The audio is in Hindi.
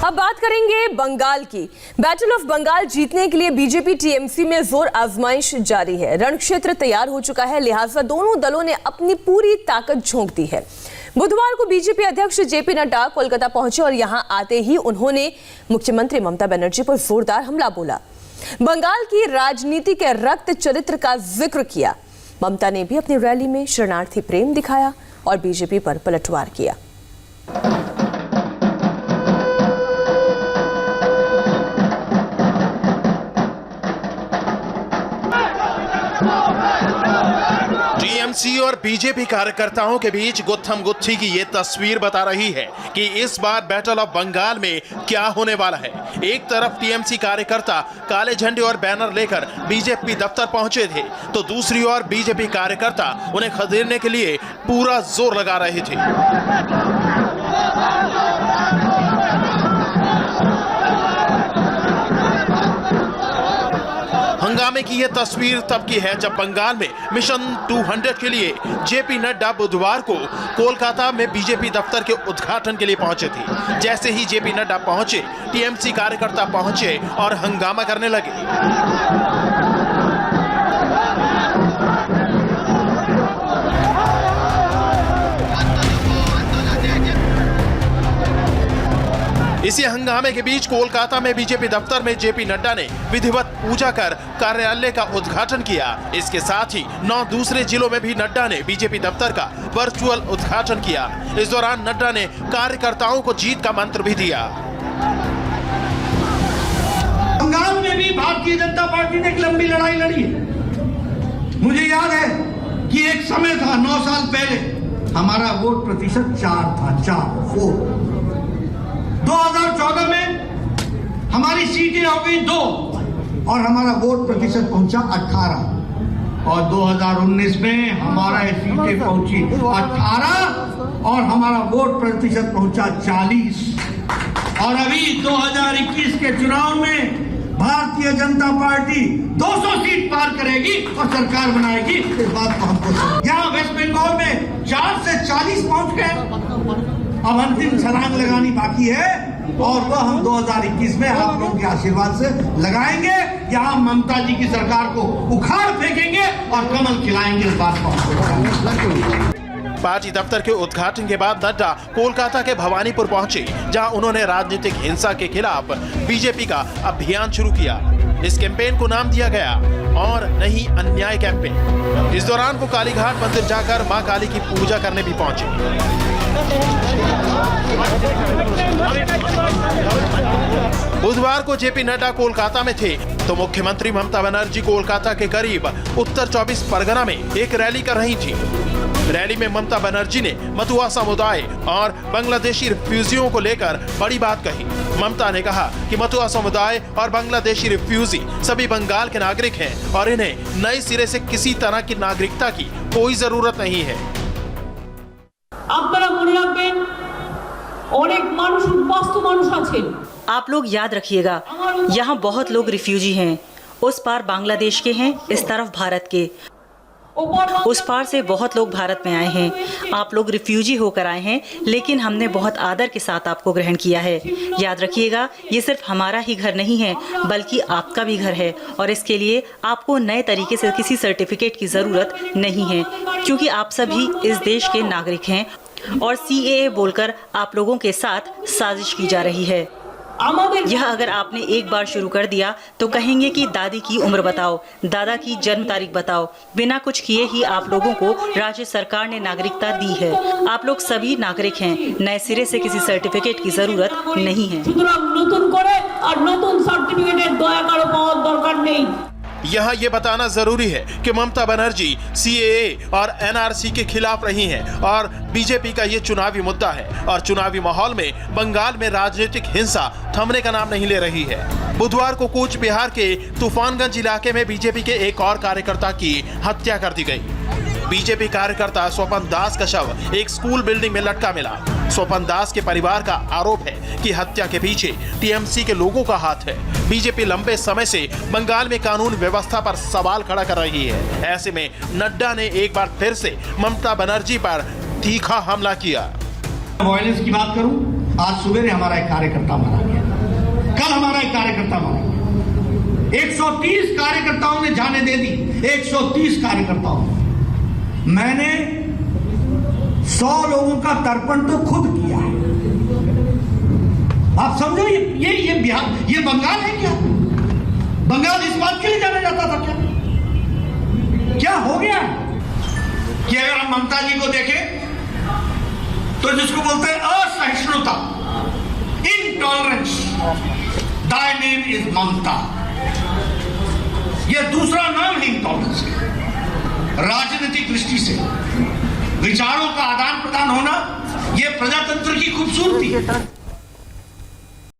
अब बात करेंगे बंगाल की। बैटल ऑफ बंगाल जीतने के लिए बीजेपी टीएमसी में जोर आजमाइश जारी है। रण क्षेत्र तैयार हो चुका है, लिहाजा दोनों दलों ने अपनी पूरी ताकत झोंक दी है। बुधवार को बीजेपी अध्यक्ष जेपी नड्डा कोलकाता पहुंचे और यहां आते ही उन्होंने मुख्यमंत्री ममता बनर्जी पर जोरदार हमला बोला। बंगाल की राजनीति के रक्त चरित्र का जिक्र किया। ममता ने भी अपनी रैली में शरणार्थी प्रेम दिखाया और बीजेपी पर पलटवार किया। टीएमसी और बीजेपी कार्यकर्ताओं के बीच गुत्थम गुत्थी की ये तस्वीर बता रही है कि इस बार बैटल ऑफ बंगाल में क्या होने वाला है। एक तरफ टीएमसी कार्यकर्ता काले झंडे और बैनर लेकर बीजेपी दफ्तर पहुंचे थे, तो दूसरी ओर बीजेपी कार्यकर्ता उन्हें खदेड़ने के लिए पूरा जोर लगा रहे थे। हंगामे की यह तस्वीर तब की है जब बंगाल में मिशन 200 के लिए जेपी नड्डा बुधवार को कोलकाता में बीजेपी दफ्तर के उद्घाटन के लिए पहुंचे थे। जैसे ही जेपी नड्डा पहुंचे, टीएमसी कार्यकर्ता पहुंचे और हंगामा करने लगे। इसी हंगामे के बीच कोलकाता में बीजेपी दफ्तर में जेपी नड्डा ने विधिवत पूजा कर कार्यालय का उद्घाटन किया। इसके साथ ही 9 दूसरे जिलों में भी नड्डा ने बीजेपी दफ्तर का वर्चुअल उद्घाटन किया। इस दौरान नड्डा ने कार्यकर्ताओं को जीत का मंत्र भी दिया। बंगाल में भी भारतीय जनता पार्टी ने एक लंबी लड़ाई लड़ी है। मुझे याद है कि एक समय था 9 साल पहले हमारा वोट प्रतिशत 4 था, 4। 2014 में हमारी सीटें हो गई 2 और हमारा वोट प्रतिशत पहुंचा 18 और 2019 में हमारा सीटें पहुंची 18 और हमारा वोट प्रतिशत पहुंचा 40 और अभी 2021 के चुनाव में भारतीय जनता पार्टी 200 सीट पार करेगी और सरकार बनाएगी। इस बात को हमको यहाँ वेस्ट बंगाल में 4 से 40 पहुंच गए। अब अंतिम छलांग लगानी बाकी है और वह हम 2021 में आप लोगों के आशीर्वाद से लगाएंगे। यहाँ ममता जी की सरकार को उखाड़ फेंकेंगे और कमल खिलाएंगे। इस बात को पार्टी दफ्तर के उद्घाटन के बाद नड्डा कोलकाता के भवानीपुर पहुंचे, जहां उन्होंने राजनीतिक हिंसा के खिलाफ बीजेपी का अभियान शुरू किया। इस कैंपेन को नाम दिया गया और नहीं अन्याय कैंपेन। इस दौरान वो कालीघाट मंदिर जाकर मां काली की पूजा करने भी पहुंचे। बुधवार को जेपी नड्डा कोलकाता में थे, तो मुख्यमंत्री ममता बनर्जी कोलकाता के करीब उत्तर 24 परगना में एक रैली कर रही थी। रैली में ममता बनर्जी ने मथुआ समुदाय और बांग्लादेशी रिफ्यूजियों को लेकर बड़ी बात कही। ममता ने कहा कि मथुआ समुदाय और बांग्लादेशी रिफ्यूजी सभी बंगाल के नागरिक हैं और इन्हें नए सिरे से किसी तरह की नागरिकता की कोई जरूरत नहीं है। आप लोग याद रखिएगा, यहाँ बहुत लोग रिफ्यूजी हैं। उस पार बांग्लादेश के हैं, इस तरफ भारत के। उस पार से बहुत लोग भारत में आए हैं। आप लोग रिफ्यूजी होकर आए हैं, लेकिन हमने बहुत आदर के साथ आपको ग्रहण किया है। याद रखिएगा, ये सिर्फ हमारा ही घर नहीं है, बल्कि आपका भी घर है और इसके लिए आपको नए तरीके से किसी सर्टिफिकेट की जरूरत नहीं है, क्योंकि आप सभी इस देश के नागरिक हैं और CAA बोलकर आप लोगों के साथ साजिश की जा रही है। यह अगर आपने एक बार शुरू कर दिया तो कहेंगे कि दादी की उम्र बताओ, दादा की जन्म तारीख बताओ। बिना कुछ किए ही आप लोगों को राज्य सरकार ने नागरिकता दी है। आप लोग सभी नागरिक हैं, नए सिरे से किसी सर्टिफिकेट की जरूरत नहीं है। यहाँ ये बताना जरूरी है कि ममता बनर्जी CAA और NRC के खिलाफ रही हैं और बीजेपी का ये चुनावी मुद्दा है और चुनावी माहौल में बंगाल में राजनीतिक हिंसा थमने का नाम नहीं ले रही है। बुधवार को कूच बिहार के तूफानगंज इलाके में बीजेपी के एक और कार्यकर्ता की हत्या कर दी गई। बीजेपी कार्यकर्ता स्वपन दास का शव एक स्कूल बिल्डिंग में लटका मिला। स्वपन दास के परिवार का आरोप है कि हत्या के पीछे टीएमसी के लोगों का हाथ है। बीजेपी लंबे समय से बंगाल में कानून व्यवस्था पर सवाल खड़ा कर रही है। ऐसे में नड्डा ने एक बार फिर से ममता बनर्जी पर तीखा हमला किया। वायलेंस की बात करूं, आज सुबह हमारा एक कार्यकर्ता मारा गया। कल हमारा एक कार्यकर्ता मारा, 130 कार्यकर्ताओं ने जाने दे दी, 130 कार्यकर्ताओं। मैंने 100 लोगों का तर्पण तो खुद किया है। आप समझो ये बिहार, ये बंगाल है क्या? बंगाल इस बात के लिए जाना जाता था क्या? क्या हो गया कि अगर हम ममता जी को देखें तो जिसको बोलते हैं असहिष्णुता, इनटॉलरेंस, दाई नेम इज ममता, यह दूसरा नाम ही इंटॉलरेंस है। राजनीतिक दृष्टि से विचारों का आदान प्रदान होना यह प्रजातंत्र की खूबसूरती है।